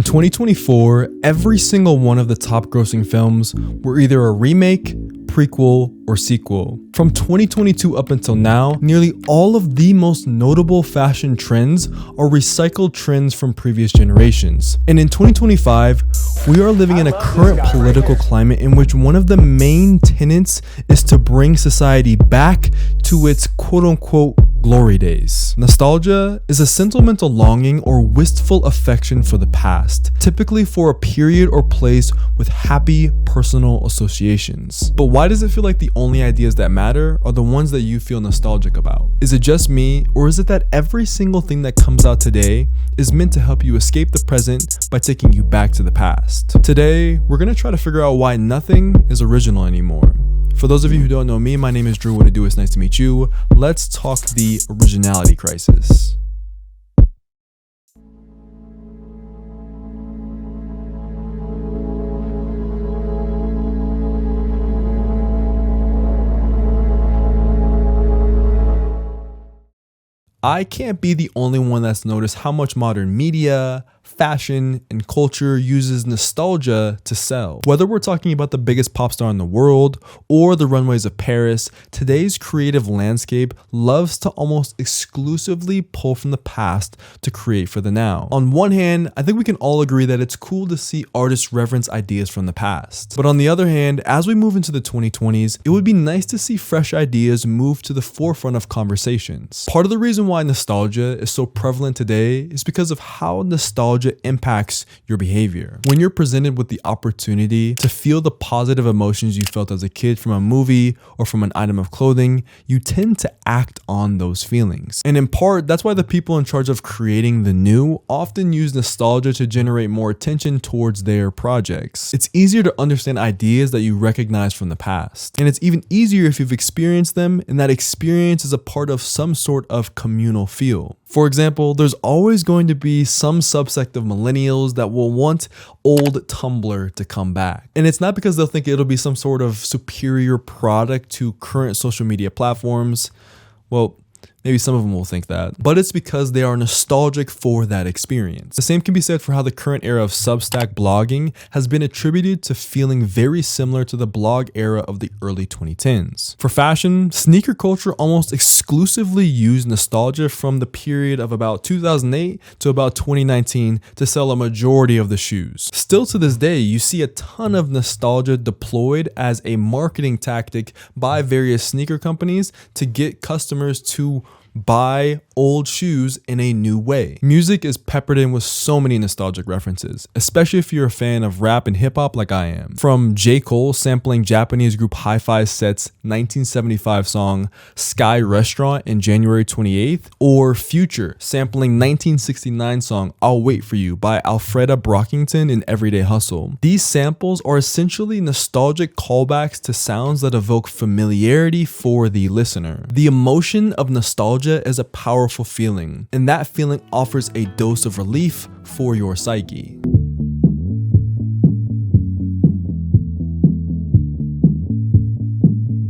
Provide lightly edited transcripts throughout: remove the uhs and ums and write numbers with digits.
In 2024, every single one of the top grossing films were either a remake, prequel, or sequel. From 2022 up until now, nearly all of the most notable fashion trends are recycled trends from previous generations. And in 2025, we are living in a current political climate in which one of the main tenets is to bring society back to its quote-unquote glory days. Nostalgia is a sentimental longing or wistful affection for the past, typically for a period or place with happy personal associations. But why does it feel like the only ideas that matter are the ones that you feel nostalgic about? Is it just me, or is it that every single thing that comes out today is meant to help you escape the present by taking you back to the past? Today, we're going to try to figure out why nothing is original anymore. For those of you who don't know me, my name is Drew. What to do? It's nice to meet you. Let's talk the originality crisis. I can't be the only one that's noticed how much modern media, fashion, and culture uses nostalgia to sell. Whether we're talking about the biggest pop star in the world or the runways of Paris, today's creative landscape loves to almost exclusively pull from the past to create for the now. On one hand, I think we can all agree that it's cool to see artists reference ideas from the past. But on the other hand, as we move into the 2020s, it would be nice to see fresh ideas move to the forefront of conversations. Part of the reason why nostalgia is so prevalent today is because of how nostalgia impacts your behavior. When you're presented with the opportunity to feel the positive emotions you felt as a kid from a movie or from an item of clothing, you tend to act on those feelings. And in part, that's why the people in charge of creating the new often use nostalgia to generate more attention towards their projects. It's easier to understand ideas that you recognize from the past. And it's even easier if you've experienced them and that experience is a part of some sort of communal feel. For example, there's always going to be some subsect of millennials that will want old Tumblr to come back. And it's not because they'll think it'll be some sort of superior product to current social media platforms. Well, maybe some of them will think that, but it's because they are nostalgic for that experience. The same can be said for how the current era of Substack blogging has been attributed to feeling very similar to the blog era of the early 2010s. For fashion, sneaker culture almost exclusively used nostalgia from the period of about 2008 to about 2019 to sell a majority of the shoes. Still to this day, you see a ton of nostalgia deployed as a marketing tactic by various sneaker companies to get customers to buy old shoes in a new way. Music is peppered in with so many nostalgic references, especially if you're a fan of rap and hip hop like I am. From J. Cole sampling Japanese group Hi-Fi Set's 1975 song Sky Restaurant in January 28th, or Future sampling 1969 song I'll Wait For You by Alfreda Brockington in Everyday Hustle. These samples are essentially nostalgic callbacks to sounds that evoke familiarity for the listener. The emotion of nostalgia is a powerful feeling, and that feeling offers a dose of relief for your psyche.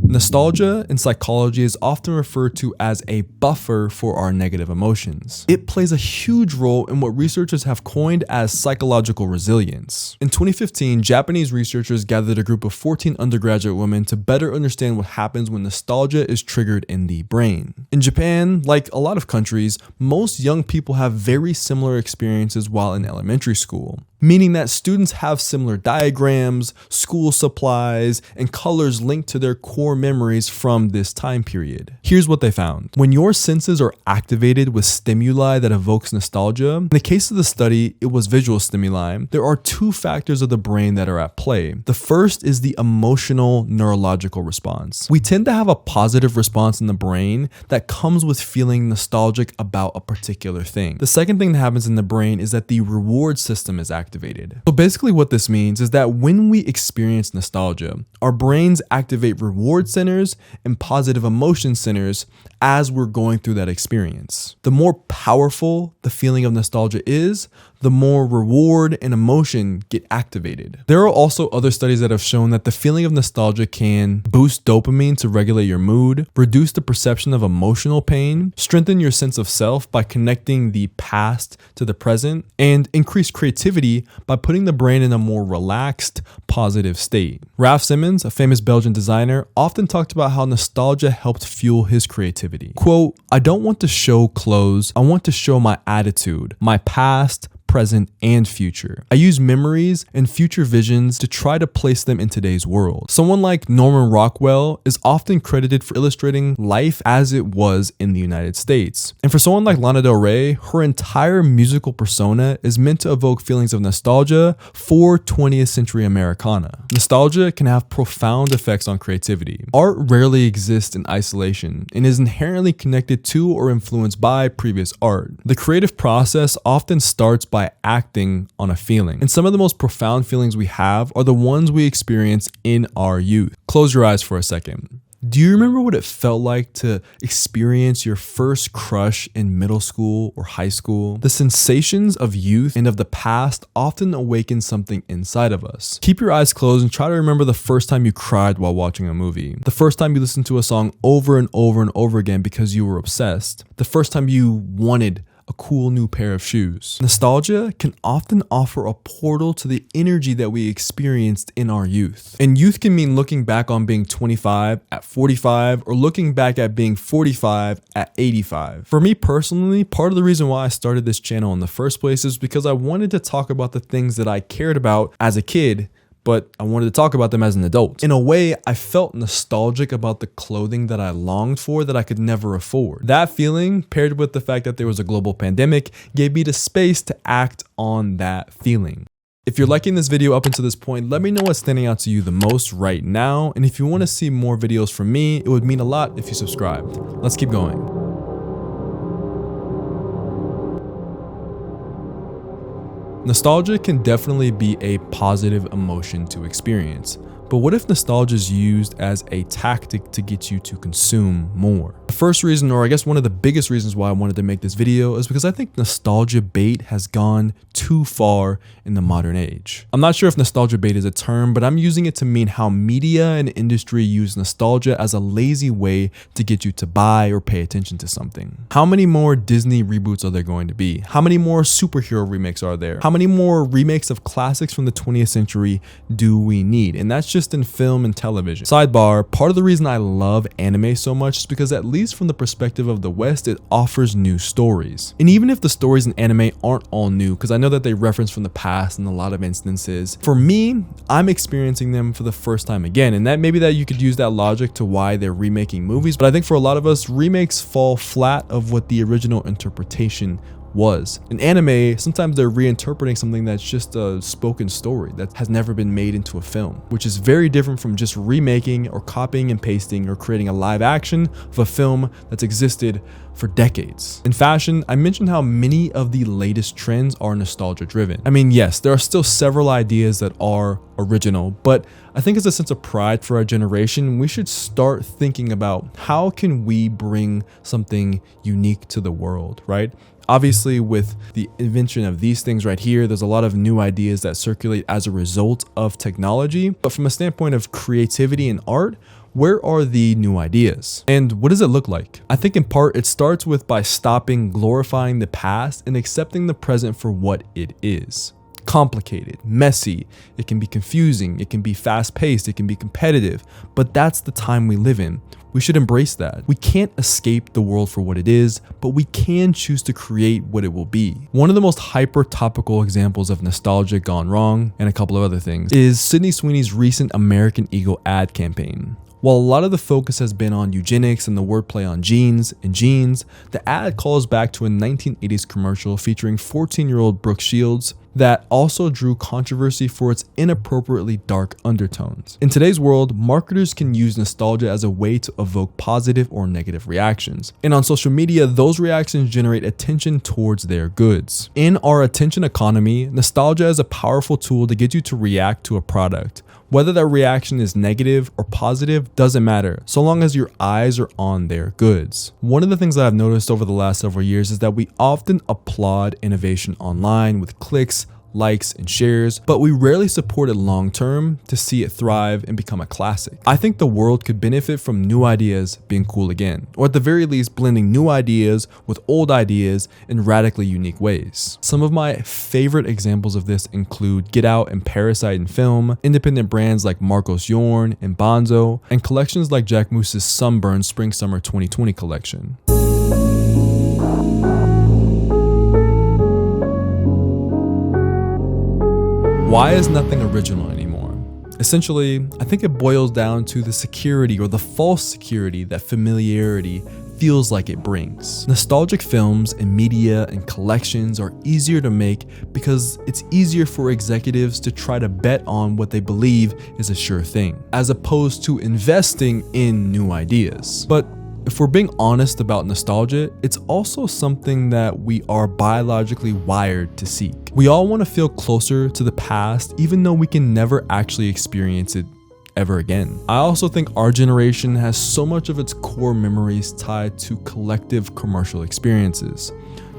Nostalgia in psychology is often referred to as a buffer for our negative emotions. It plays a huge role in what researchers have coined as psychological resilience. In 2015, Japanese researchers gathered a group of 14 undergraduate women to better understand what happens when nostalgia is triggered in the brain. In Japan, like a lot of countries, most young people have very similar experiences while in elementary school, meaning that students have similar diagrams, school supplies, and colors linked to their core memories from this time period. Here's what they found. When your senses are activated with stimuli that evokes nostalgia, in the case of the study, it was visual stimuli, there are two factors of the brain that are at play. The first is the emotional neurological response. We tend to have a positive response in the brain that comes with feeling nostalgic about a particular thing. The second thing that happens in the brain is that the reward system is activated. So basically what this means is that when we experience nostalgia, our brains activate reward centers and positive emotion centers as we're going through that experience. The more powerful the feeling of nostalgia is, the more reward and emotion get activated. There are also other studies that have shown that the feeling of nostalgia can boost dopamine to regulate your mood, reduce the perception of emotional pain, strengthen your sense of self by connecting the past to the present, and increase creativity by putting the brain in a more relaxed, positive state. Raf Simons, a famous Belgian designer, often talked about how nostalgia helped fuel his creativity. Quote, "I don't want to show clothes, I want to show my attitude, my past, present, and future. I use memories and future visions to try to place them in today's world." Someone like Norman Rockwell is often credited for illustrating life as it was in the United States. And for someone like Lana Del Rey, her entire musical persona is meant to evoke feelings of nostalgia for 20th century Americana. Nostalgia can have profound effects on creativity. Art rarely exists in isolation and is inherently connected to or influenced by previous art. The creative process often starts by acting on a feeling. And some of the most profound feelings we have are the ones we experience in our youth. Close your eyes for a second. Do you remember what it felt like to experience your first crush in middle school or high school? The sensations of youth and of the past often awaken something inside of us. Keep your eyes closed and try to remember the first time you cried while watching a movie. The first time you listened to a song over and over and over again because you were obsessed. The first time you wanted a cool new pair of shoes. Nostalgia can often offer a portal to the energy that we experienced in our youth. And youth can mean looking back on being 25 at 45 or looking back at being 45 at 85. For me personally, part of the reason why I started this channel in the first place is because I wanted to talk about the things that I cared about as a kid, but I wanted to talk about them as an adult. In a way, I felt nostalgic about the clothing that I longed for that I could never afford. That feeling, paired with the fact that there was a global pandemic, gave me the space to act on that feeling. If you're liking this video up until this point, let me know what's standing out to you the most right now. And if you want to see more videos from me, it would mean a lot if you subscribed. Let's keep going. Nostalgia can definitely be a positive emotion to experience, but what if nostalgia is used as a tactic to get you to consume more? The first reason, or I guess one of the biggest reasons why I wanted to make this video, is because I think nostalgia bait has gone too far in the modern age. I'm not sure if nostalgia bait is a term, but I'm using it to mean how media and industry use nostalgia as a lazy way to get you to buy or pay attention to something. How many more Disney reboots are there going to be? How many more superhero remakes are there? How many more remakes of classics from the 20th century do we need? And that's just in film and television. Sidebar, part of the reason I love anime so much is because at least from the perspective of the West, it offers new stories. And even if the stories in anime aren't all new, because I know that they reference from the past in a lot of instances, for me, I'm experiencing them for the first time again. And that maybe that you could use that logic to why they're remaking movies. But I think for a lot of us, remakes fall flat of what the original interpretation was. In anime, sometimes they're reinterpreting something that's just a spoken story that has never been made into a film, which is very different from just remaking or copying and pasting or creating a live action of a film that's existed for decades. In fashion, I mentioned how many of the latest trends are nostalgia driven. I mean, yes, there are still several ideas that are original, but I think as a sense of pride for our generation, we should start thinking about how can we bring something unique to the world, right? Obviously, with the invention of these things right here, there's a lot of new ideas that circulate as a result of technology. But from a standpoint of creativity and art, where are the new ideas? And what does it look like? I think in part it starts with by stopping glorifying the past and accepting the present for what it is. Complicated, messy, it can be confusing, it can be fast-paced, it can be competitive, but that's the time we live in. We should embrace that. We can't escape the world for what it is, but we can choose to create what it will be. One of the most hyper-topical examples of nostalgia gone wrong, and a couple of other things, is Sydney Sweeney's recent American Eagle ad campaign. While a lot of the focus has been on eugenics and the wordplay on jeans and jeans, the ad calls back to a 1980s commercial featuring 14-year-old Brooke Shields that also drew controversy for its inappropriately dark undertones. In today's world, marketers can use nostalgia as a way to evoke positive or negative reactions. And on social media, those reactions generate attention towards their goods. In our attention economy, nostalgia is a powerful tool to get you to react to a product. Whether that reaction is negative or positive doesn't matter, so long as your eyes are on their goods. One of the things that I've noticed over the last several years is that we often applaud innovation online with clicks, likes, and shares, but we rarely support it long term to see it thrive and become a classic. I think the world could benefit from new ideas being cool again, or at the very least blending new ideas with old ideas in radically unique ways. Some of my favorite examples of this include Get Out and Parasite in film, independent brands like Marcos Yorn and Bonzo, and collections like Jack Moose's Sunburn Spring Summer 2020 collection. Why is nothing original anymore? Essentially, I think it boils down to the security or the false security that familiarity feels like it brings. Nostalgic films and media and collections are easier to make because it's easier for executives to try to bet on what they believe is a sure thing, as opposed to investing in new ideas. But if we're being honest about nostalgia, it's also something that we are biologically wired to seek. We all want to feel closer to the past, even though we can never actually experience it ever again. I also think our generation has so much of its core memories tied to collective commercial experiences.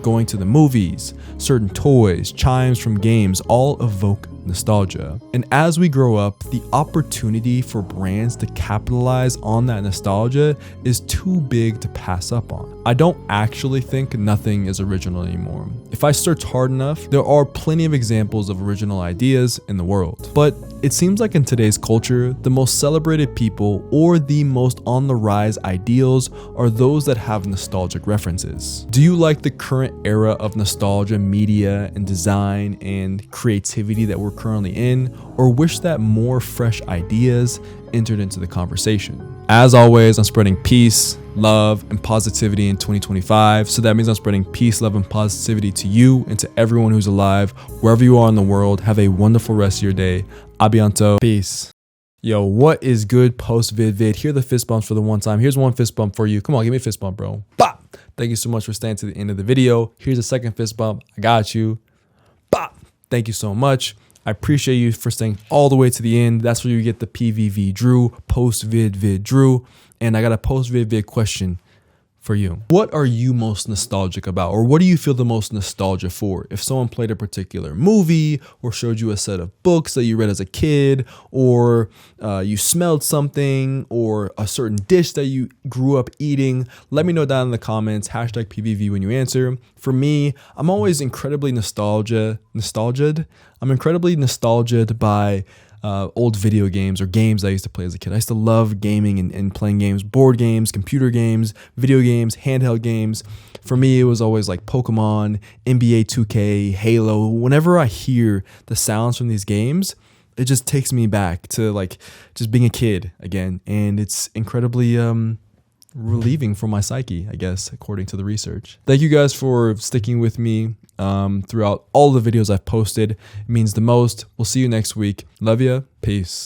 Going to the movies, certain toys, chimes from games all evoke nostalgia. And as we grow up, the opportunity for brands to capitalize on that nostalgia is too big to pass up on. I don't actually think nothing is original anymore. If I search hard enough, there are plenty of examples of original ideas in the world. But it seems like in today's culture, the most celebrated people or the most on the rise ideals are those that have nostalgic references. Do you like the current era of nostalgia, media, and design and creativity that we're currently in, or wish that more fresh ideas entered into the conversation? As always, I'm spreading peace, love, and positivity in 2025. So that means I'm spreading peace, love, and positivity to you and to everyone who's alive, wherever you are in the world. Have a wonderful rest of your day. Abianto. Peace. Yo, what is good post vid? Here are the fist bumps for the one time. Here's one fist bump for you. Come on, give me a fist bump, bro. Bop. Thank you so much for staying to the end of the video. Here's a second fist bump. I got you. Bop. Thank you so much. I appreciate you for staying all the way to the end. That's where you get the PVV Drew, post vid Drew. And I got a post vid question for you. What are you most nostalgic about, or what do you feel the most nostalgia for? If someone played a particular movie or showed you a set of books that you read as a kid, or you smelled something, or a certain dish that you grew up eating, let me know down in the comments, hashtag PVV when you answer. For me, I'm always incredibly nostalgic by old video games or games I used to play as a kid. I used to love gaming and playing games, board games, computer games, video games, handheld games. For me, it was always like Pokemon, NBA 2K, Halo. Whenever I hear the sounds from these games, it just takes me back to like just being a kid again. And it's incredibly relieving for my psyche, I guess, according to the research. Thank you guys for sticking with me throughout all the videos I've posted. It means the most. We'll see you next week. Love ya. Peace.